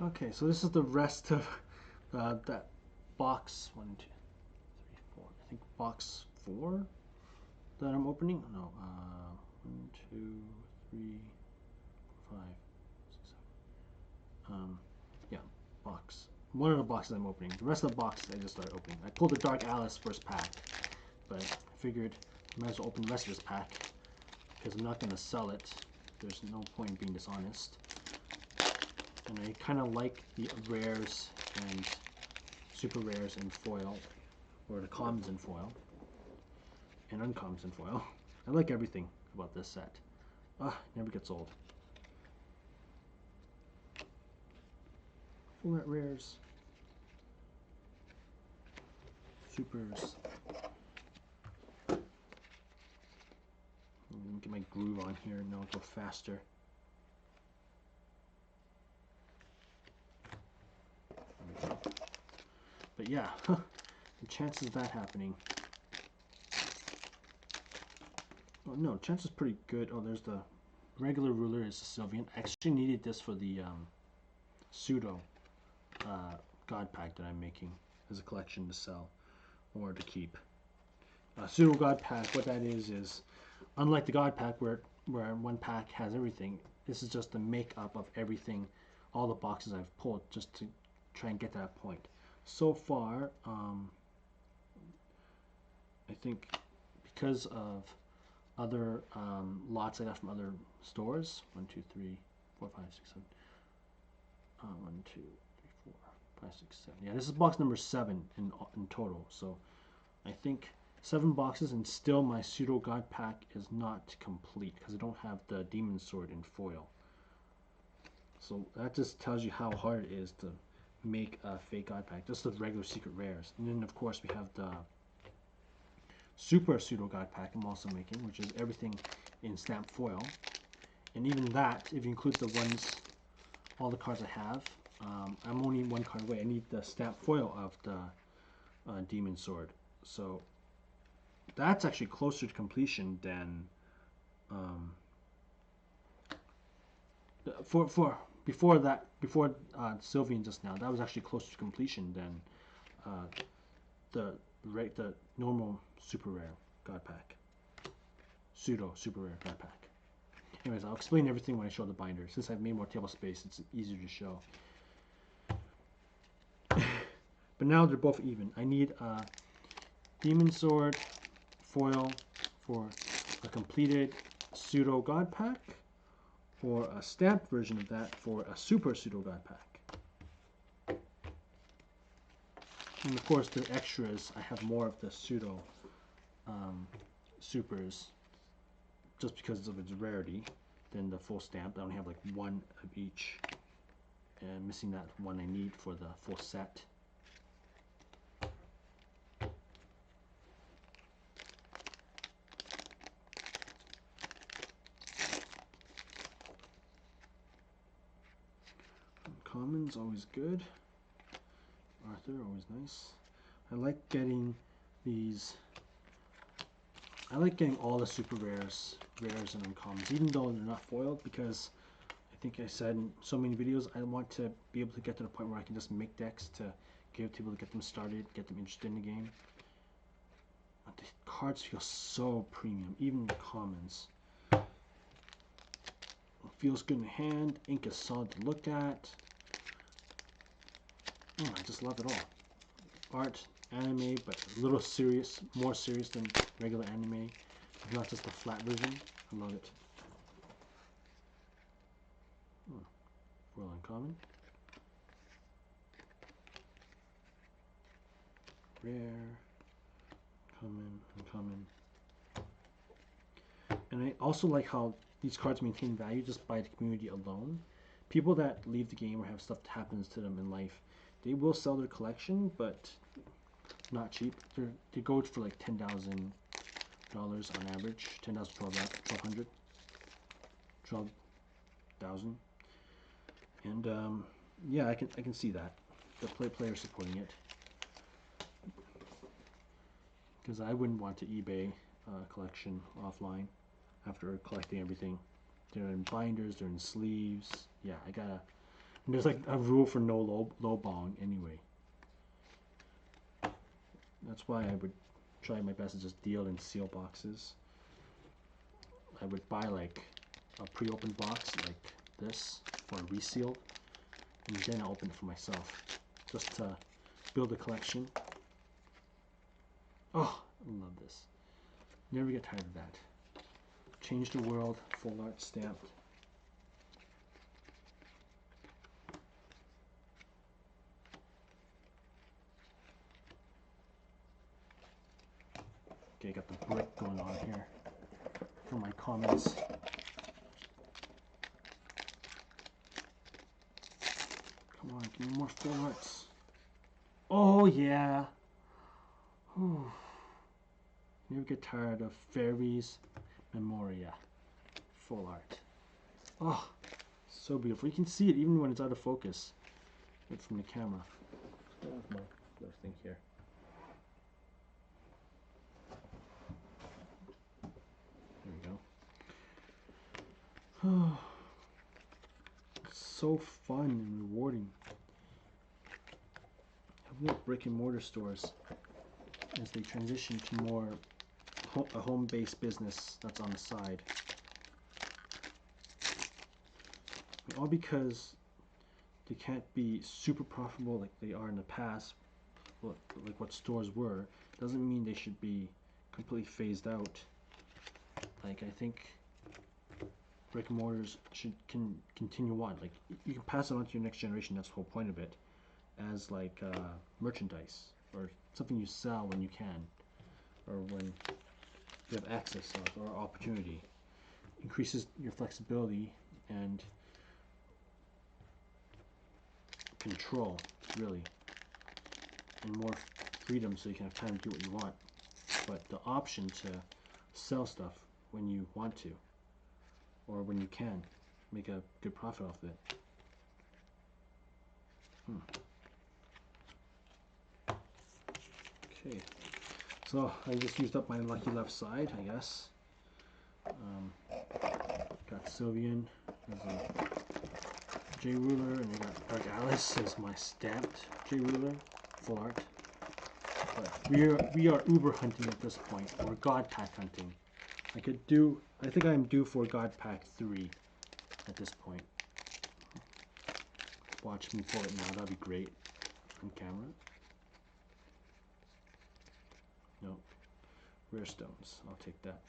Okay, so this is the rest of that box. 1, 2, 3, 4. I think box 4 that I'm opening. No, 1, 2, 3, 4, 5, 6, 7. Yeah, box. One of the boxes I'm opening. The rest of the boxes I just started opening. I pulled the Dark Alice first pack, but I figured I might as well open the rest of this pack because I'm not going to sell it. There's no point in being dishonest. And I kind of like the rares and super rares in foil, or the commons in foil, and uncommons in foil. I like everything about this set. Never gets old. Full rares, supers. Let me get my groove on here and now I'll go faster. But yeah, the chances of that happening. Oh no, chance is pretty good. Oh, there's the regular ruler is a Sylvian. I actually needed this for the Pseudo God Pack that I'm making as a collection to sell or to keep. Pseudo God Pack, what that is unlike the God Pack where one pack has everything, this is just the makeup of everything, all the boxes I've pulled just to try and get to that point. So far, I think because of other lots I got from other stores, 1, 2, 3, 4, 5, 6, 7. 1, 2, 3, 4, 5, 6, 7. Yeah, this is box number 7 in total. So I think 7 boxes, and still my Pseudo God Pack is not complete because I don't have the Demon Sword in foil. So that just tells you how hard it is to make a fake God Pack, just the regular secret rares. And then of course we have the Super Pseudo God Pack I'm also making, which is everything in stamped foil. And even that, if you include the ones, all the cards I have, I'm only one card away. I need the stamped foil of the Demon Sword. So that's actually closer to completion than before Sylvian just now. That was actually closer to completion than the normal super rare God Pack, Pseudo super rare God Pack. Anyways, I'll explain everything when I show the binder. Since I've made more table space, it's easier to show. But now they're both even. I need a Demon Sword foil for a completed Pseudo God Pack, or a stamped version of that for a Super Pseudo God Pack. And of course the extras, I have more of the Pseudo supers just because of its rarity than the full stamp. I only have like one of each, and missing that one I need for the full set. Commons, always good. Arthur, always nice. I like getting these. I like getting all the super rares and uncommons, even though they're not foiled, because I think I said in so many videos, I want to be able to get to the point where I can just make decks to give people to get them started, get them interested in the game. But the cards feel so premium, even the commons. It feels good in the hand. Ink is solid to look at. I just love it all. Art, anime, but a little serious, more serious than regular anime. Not just the flat version. I love it. Foil uncommon. Rare. Uncommon. And I also like how these cards maintain value just by the community alone. People that leave the game or have stuff that happens to them in life, they will sell their collection, but not cheap. They go for like $10,000 on average. 10,000, 1200, 12,000, and yeah, I can see that the player supporting it, because I wouldn't want to eBay a collection offline after collecting everything. They're in binders, they're in sleeves. Yeah, I gotta And there's like a rule for no lowballing anyway. That's why I would try my best to just deal in seal boxes. I would buy like a pre-opened box like this for a reseal, and then I open it for myself, just to build a collection. Oh, I love this. Never get tired of that. Change the world, full art stamped. Okay, got the brick going on here for my comments. Come on, give me more full arts. Oh yeah. Whew. Never get tired of Fairies Memoria full art. Oh, so beautiful. You can see it even when it's out of focus from the camera. There's my little thing here. There we go. Oh, it's so fun and rewarding. Having brick and mortar stores as they transition to more a home-based business that's on the side. All because they can't be super profitable like they are in the past, like what stores were, doesn't mean they should be completely phased out. Like, I think brick and mortars can continue on. Like, you can pass it on to your next generation. That's the whole point of it, as like merchandise or something you sell when you can, or when you have access or opportunity. Increases your flexibility and control, really, and more freedom, so you can have time to do what you want. But the option to sell stuff when you want to, or when you can, make a good profit off of it. Okay, so I just used up my lucky left side, I guess. Got Sylvian as a J ruler, and I got Dark Alice as my stamped J ruler, full art. But we are uber hunting at this point, or God Pack hunting. I think I'm due for God Pack 3 at this point. Watch me pull it now, that'd be great on camera. Nope. Rare stones, I'll take that.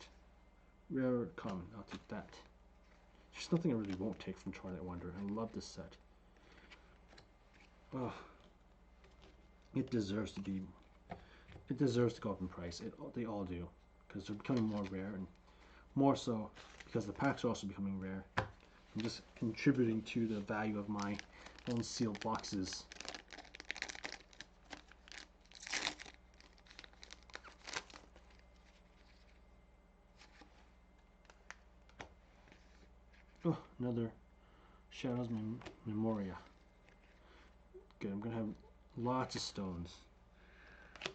Rare common, I'll take that. There's nothing I really won't take from Twilight Wonder. I love this set. Oh, it deserves to go up in price. They all do, because they're becoming more rare, and more so because the packs are also becoming rare. I'm just contributing to the value of my own sealed boxes. Oh, another Shadows Memoria. Good, I'm going to have lots of stones.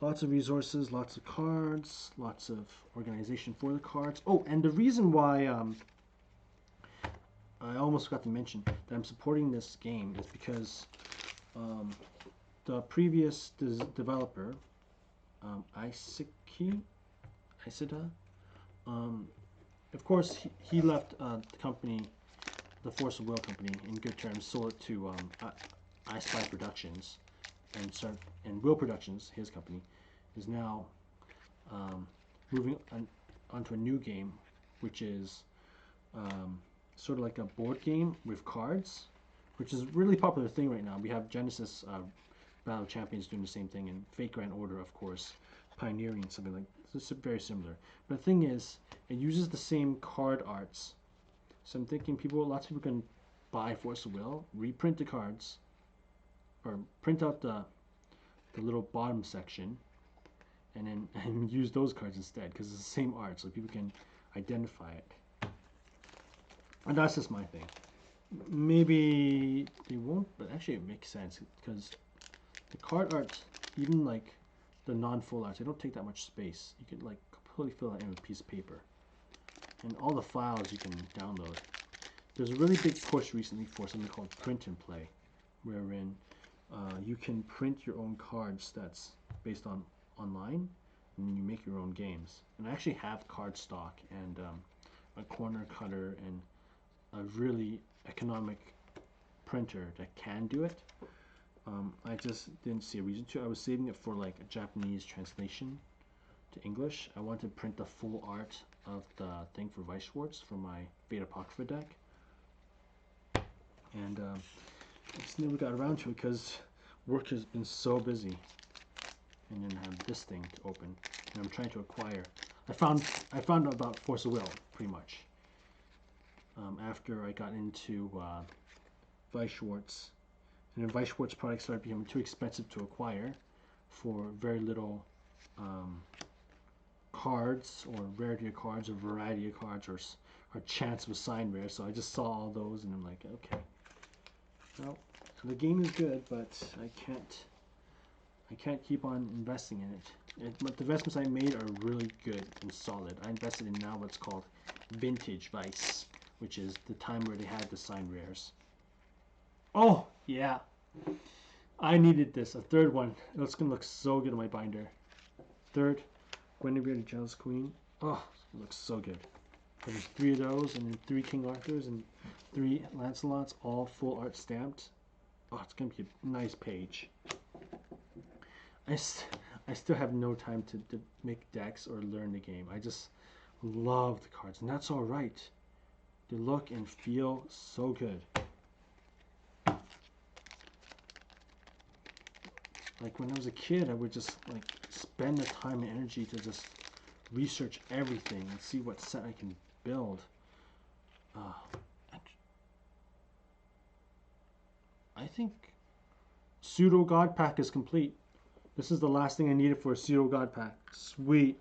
Lots of resources, lots of cards, lots of organization for the cards. Oh, and the reason why I almost forgot to mention that I'm supporting this game is because the previous developer, Isida, of course, he left the company, the Force of Will company, in good terms, sold it to I Spy Productions, and Will Productions, his company, is now moving onto a new game, which is sort of like a board game with cards, which is a really popular thing right now. We have Genesis Battle of Champions doing the same thing, and Fate Grand Order, of course, pioneering something like this, very similar. But the thing is, it uses the same card arts. So I'm thinking lots of people can buy Force of Will, reprint the cards, or print out the little bottom section, and then use those cards instead, because it's the same art, so people can identify it. And that's just my thing. Maybe they won't, but actually it makes sense, because the card art, even like the non-full arts, they don't take that much space. You can like completely fill that in with a piece of paper, and all the files you can download. There's a really big push recently for something called print and play, wherein you can print your own cards that's based on online, and you make your own games. And I actually have card stock and a corner cutter and a really economic printer that can do it. I just didn't see a reason to. I was saving it for like a Japanese translation to English. I wanted to print the full art of the thing for vouched for my Fate Apocrypha deck. And I just never got around to it because work has been so busy. And then I have this thing to open, and I'm trying to acquire. I found out about Force of Will pretty much after I got into vouched, and then vouched products started becoming too expensive to acquire for very little cards or rarity of cards or variety of cards or chance of a sign rare. So I just saw all those, and I'm like, okay, well, the game is good, but I can't keep on investing in it. But the investments I made are really good and solid. I invested in now what's called vintage Vice, which is the time where they had the sign rares. Oh, yeah. I needed this. A third one. It's going to look so good in my binder. Third, Guinevere the Jealous Queen. Oh, it looks so good. There's 3 of those, and then 3 King Arthurs, and 3 Lancelots, all full art stamped. Oh, it's going to be a nice page. I still have no time to make decks or learn the game. I just love the cards, and that's alright. They look and feel so good. Like when I was a kid, I would just like spend the time and energy to just research everything and see what set I can build. I think Pseudo God Pack is complete. This is the last thing I needed for a Pseudo God Pack. Sweet.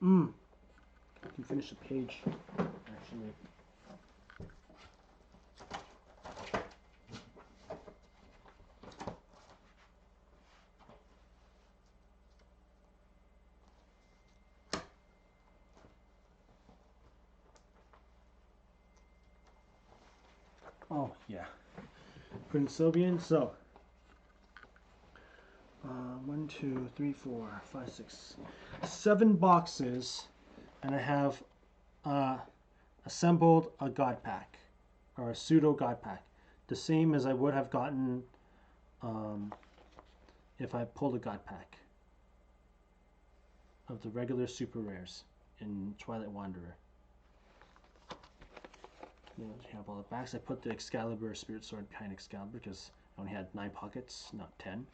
I can finish the page, actually. Oh, yeah. Prince Sylvian. So, 1, 2, 3, 4, 5, 6, 7 boxes, and I have assembled a God Pack, or a Pseudo God Pack, the same as I would have gotten if I pulled a God Pack of the regular super rares in Twilight Wanderer. You have all the backs. I put the Excalibur Spirit Sword behind Excalibur because I only had 9 pockets, not 10.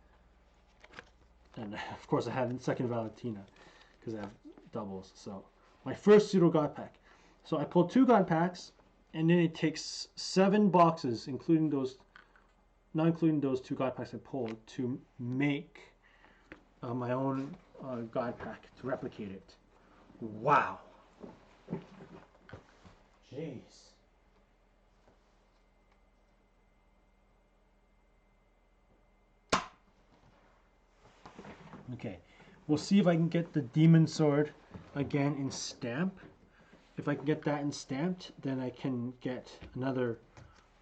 And of course I had second Valentina because I have doubles. So my first Pseudo God Pack. So I pulled 2 God Packs, and then it takes 7 boxes, including those, not including those 2 God Packs I pulled, to make my own God Pack, to replicate it. Wow. Jeez. Okay, we'll see if I can get the Demon Sword again in stamp. If I can get that in stamped, then I can get another,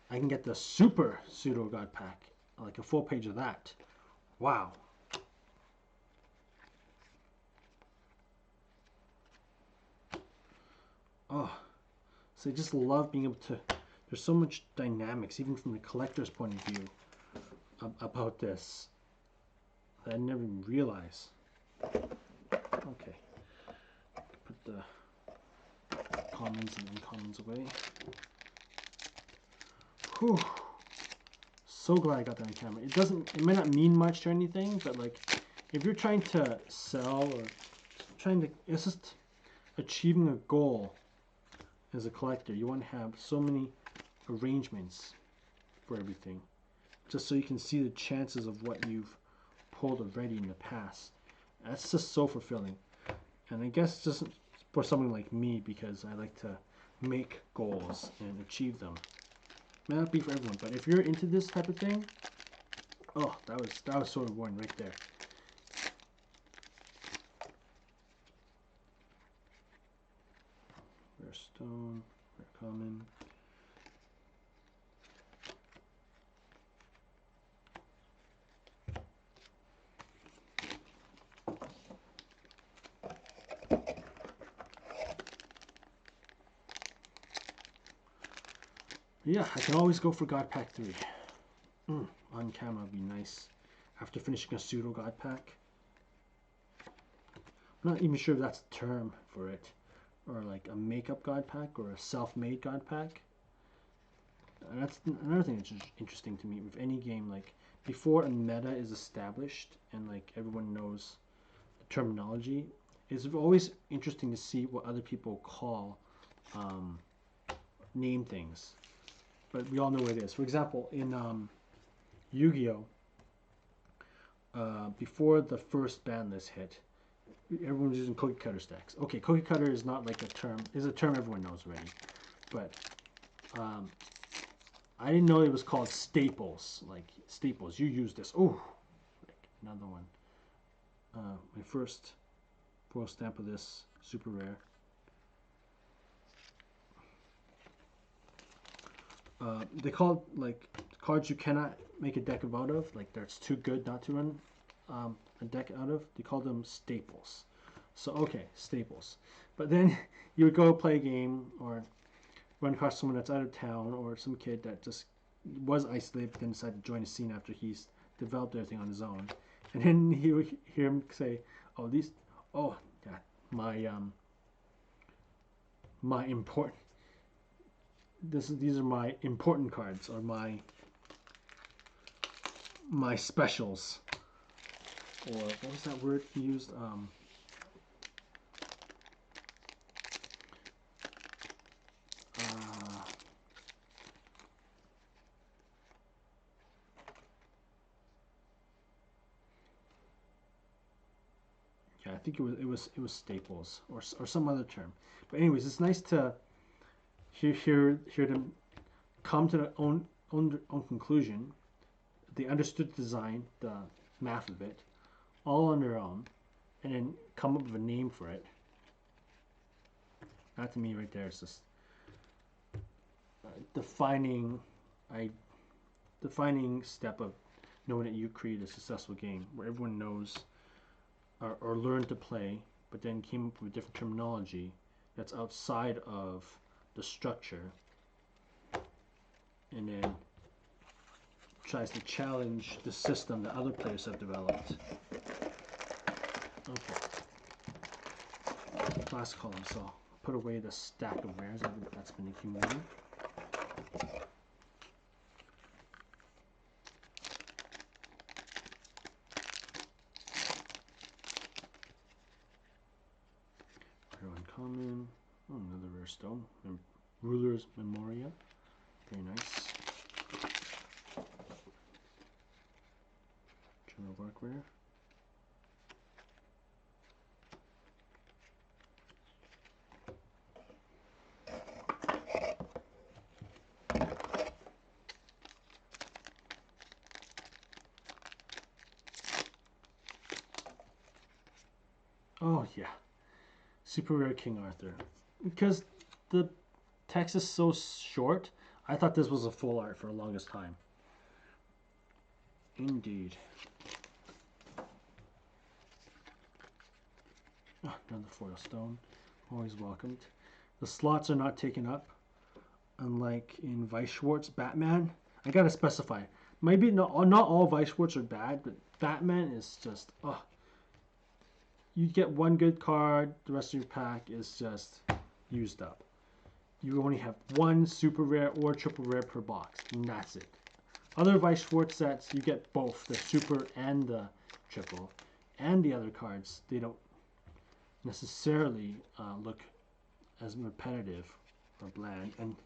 I can get the Super Pseudo God Pack, like a full page of that. Wow. Oh, so I just love being able to, there's so much dynamics, even from the collector's point of view, about this. I never even realized. Okay, put the commons and uncommons away. Whew. So glad I got that on camera. It might not mean much or anything, but like, if you're trying to sell or it's just achieving a goal as a collector. You want to have so many arrangements for everything, just so you can see the chances of what you've pulled already in the past. That's just so fulfilling. And I guess just for someone like me, because I like to make goals and achieve them. May not be for everyone, but if you're into this type of thing, oh, that was so rewarding right there. Rare stone, rare common. Yeah, I can always go for God Pack 3. On camera would be nice. After finishing a pseudo God Pack. I'm not even sure if that's a term for it. Or like a makeup God Pack or a self-made God Pack. And that's another thing that's interesting to me with any game. Like, before a meta is established and like everyone knows the terminology, it's always interesting to see what other people call name things. But we all know what it is. For example, in Yu-Gi-Oh! Before the first ban list hit, everyone was using cookie cutter stacks. Okay, cookie cutter is not like a term, is a term everyone knows already. But I didn't know it was called staples. Like, staples, you use this. Oh, like another one. My first foil stamp of this, super rare. They call it, like, cards you cannot make a deck out of, like that's too good not to run a deck out of. They call them staples. So okay, staples. But then you would go play a game or run across someone that's out of town or some kid that just was isolated but then decided to join a scene after he's developed everything on his own. And then he would hear him say, "Oh, these, oh yeah, my important. These are my important cards, or my specials." Or what was that word he used? Yeah, I think it was staples or some other term. But anyways, it's nice to hear them come to their own conclusion. They understood the design, the math of it, all on their own, and then come up with a name for it. That to me right there is just defining step of knowing that you create a successful game where everyone knows or learned to play, but then came up with different terminology that's outside of the structure, and then tries to challenge the system that other players have developed. Okay. Last column, so I'll put away the stack of rares that's been accumulating. Uncommon. Oh, another rare stone. Ruler's Memoria. Very nice. General Bark rare. Oh yeah. Super rare King Arthur. Because the text is so short, I thought this was a full art for the longest time. Indeed. Oh, another foil stone. Always welcomed. The slots are not taken up. Unlike in Weiss Schwarz Batman. I gotta specify. Maybe not all Weiss Schwarz are bad, but Batman is just, oh. You get one good card, the rest of your pack is just used up. You only have one super rare or triple rare per box, and that's it. Other Weiss Schwarz sets, you get both the super and the triple, and the other cards, they don't necessarily look as repetitive or bland. And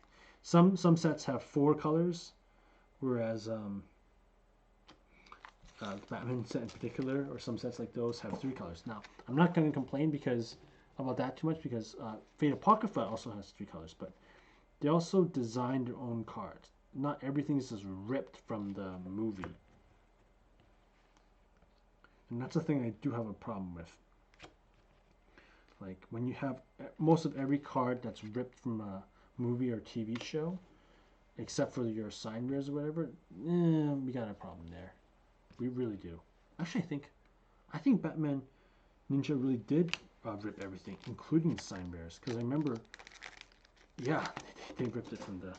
some sets have 4 colors, whereas the Batman set in particular, or some sets like those, have 3 colors. Now, I'm not going to complain about that too much, because Fate Apocrypha also has 3 colors, but they also designed their own cards. Not everything is just ripped from the movie. And that's the thing I do have a problem with. Like, when you have most of every card that's ripped from a movie or TV show, except for your sign rares or whatever, we got a problem there. We really do. Actually, I think Batman Ninja really did rip everything, including the sign rares, because I remember, yeah, they ripped it from the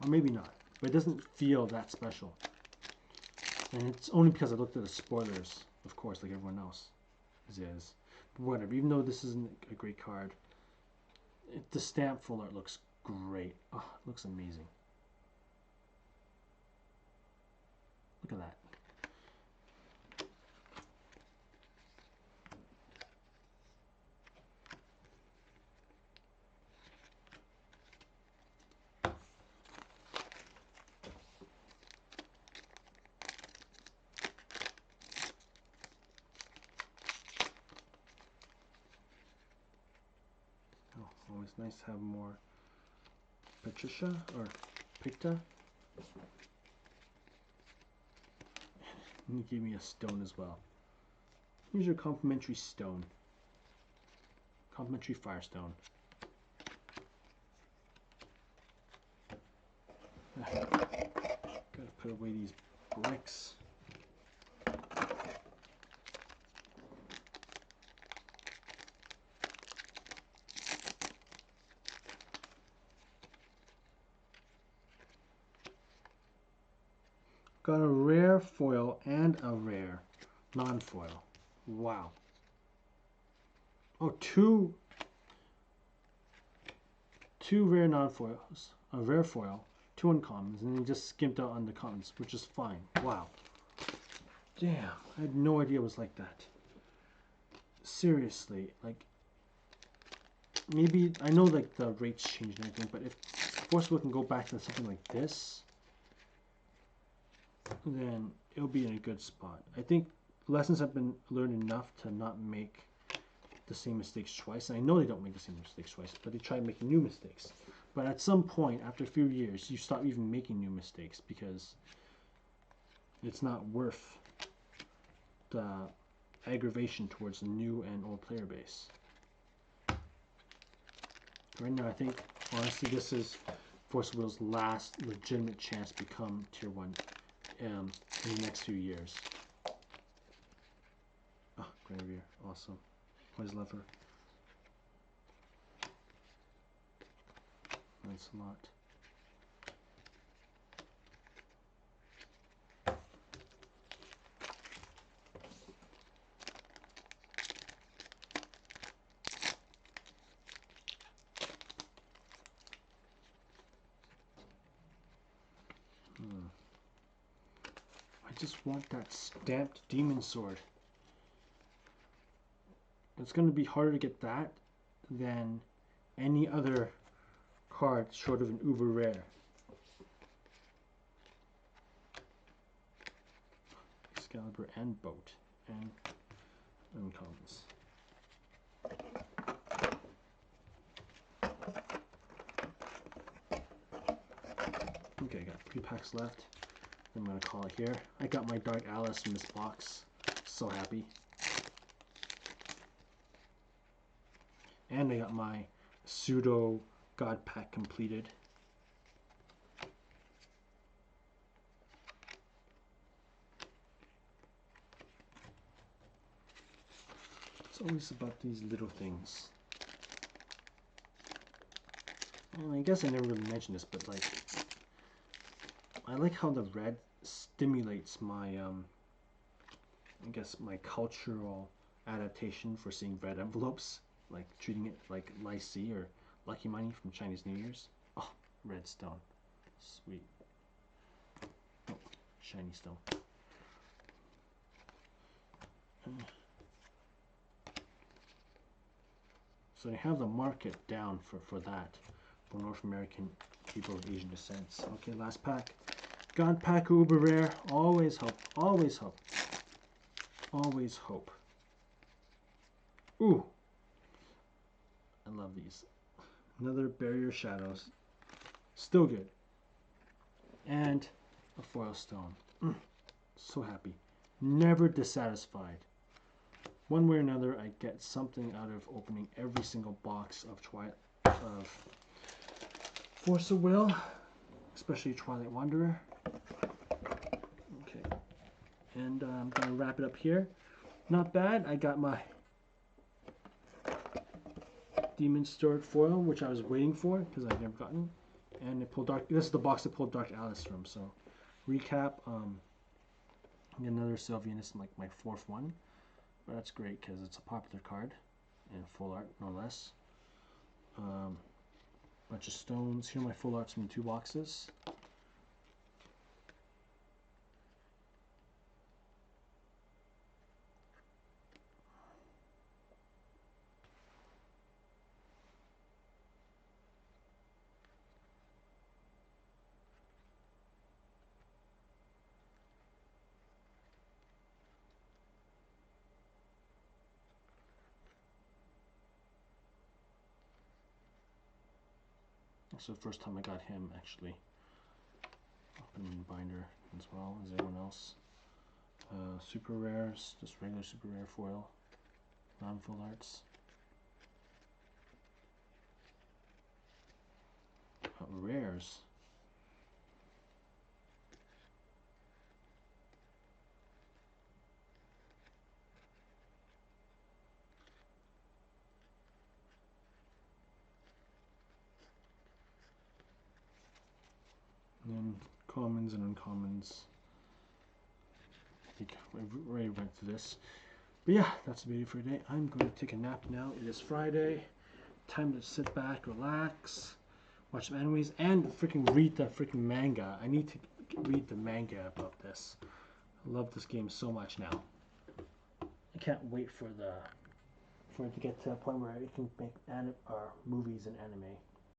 Or maybe not. But it doesn't feel that special. And it's only because I looked at the spoilers, of course, like everyone else is. But whatever, even though this isn't a great card, the stamp full art looks great. Oh, it looks amazing. Look at that. Always nice to have more Patricia or Picta. And you gave me a stone as well. Here's your complimentary stone. Complimentary firestone. Gotta put away these bricks. Got a rare foil and a rare non-foil. Wow. Oh, two rare non-foils, a rare foil, 2 uncommons, and then just skimped out on the commons, which is fine. Wow. Damn, I had no idea it was like that. Seriously, like, maybe, I know like the rates changed and everything, but if Forcible can go back to something like this, then it'll be in a good spot. I think lessons have been learned enough to not make the same mistakes twice. And I know they don't make the same mistakes twice, but they try making new mistakes. But at some point, after a few years, you stop even making new mistakes because it's not worth the aggravation towards the new and old player base. Right now, I think, honestly, this is Forcible's last legitimate chance to become Tier 1 in the next few years. Oh, Guinevere, awesome. Always love her. Thanks a lot. I just want that stamped demon sword. It's going to be harder to get that than any other card short of an uber rare. Excalibur and Boat and uncommons. Okay, I got 3 packs left. I'm going to call it here. I got my Dark Alice from this box. So happy. And I got my Pseudo God Pack completed. It's always about these little things. And I guess I never really mentioned this, but like, I like how the red stimulates my, I guess my cultural adaptation for seeing red envelopes, like treating it like Lycée or Lucky Money from Chinese New Year's. Oh, red stone. Sweet. Oh, shiny stone. So they have the market down for that, for North American people of Asian descent. Okay, last pack. God Pack Uber Rare. Always hope. Always hope. Always hope. Ooh. I love these. Another Barrier Shadows. Still good. And a foil stone. So happy. Never dissatisfied. One way or another, I get something out of opening every single box of Force of Will, especially Twilight Wanderer. Okay, and I'm gonna wrap it up here. Not bad. I got my Demon Sword foil, which I was waiting for because I've never gotten. and it pulled Dark. This is the box that pulled Dark Alice from. So, recap. Another Sylvian. Like my fourth one, but that's great because it's a popular card, and full art no less. Bunch of stones. Here are my full arts from 2 boxes. So the first time I got him actually. Open binder as well as everyone else. Super rares, just regular super rare foil, non-full arts. Rares. And then commons and uncommons. I think I've already went through this. But yeah, that's the video for today. I'm going to take a nap now. It is Friday. Time to sit back, relax, watch some animes, and freaking read the freaking manga. I need to read the manga about this. I love this game so much now. I can't wait for it to get to a point where it can make movies and anime.